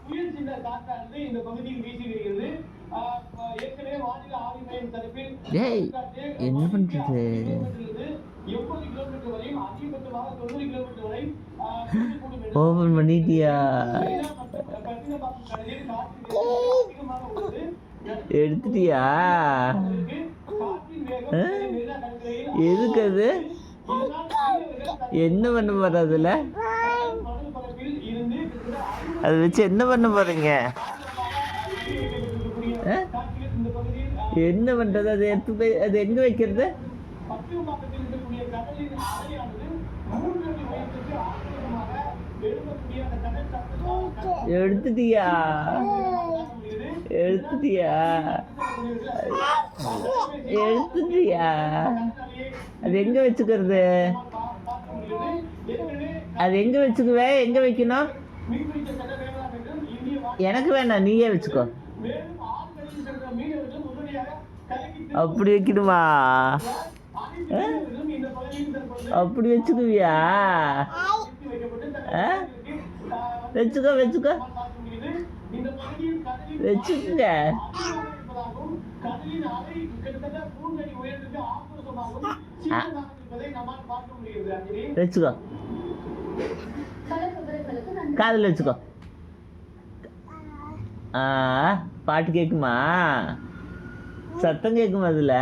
புயல் சின்ன காற்றானது இந்த பகுதியில் வீசி வருகிறது. ஏற்கனவே வானிலை ஆய்வு மையம் தரப்பில் என்ன பண்றது 80 கிலோமீட்டர் வரையும் அதிகபட்சமாக 90 கிலோமீட்டர் வரை ஓபன் பண்ணிட்டியா? எடுத்துட்டியா? எதுக்கு அது? என்ன பண்ண போற அதுல? அதை வச்சு என்ன பண்ண போறீங்க? என்ன பண்றது? அதை எடுத்து போய் அது எங்க வைக்கிறது? எடுத்துட்டியா? எடுத்துட்டியா? எடுத்துட்டியா? அது எங்க வச்சுக்கிறது? அது எங்க வச்சுக்குவே? எங்க வைக்கணும்? எனக்கு வேணாம், நீயே வச்சுக்கோ. அப்படி வைக்கணுமா? அப்படி வச்சுக்குவியா? வச்சுக்கோ வச்சுக்கோ வச்சுக்குங்க. வச்சுக்கோ, காதில் வச்சுக்கோ. பாட்டு கேட்குமா? சத்தம் கேட்குமா அதில்?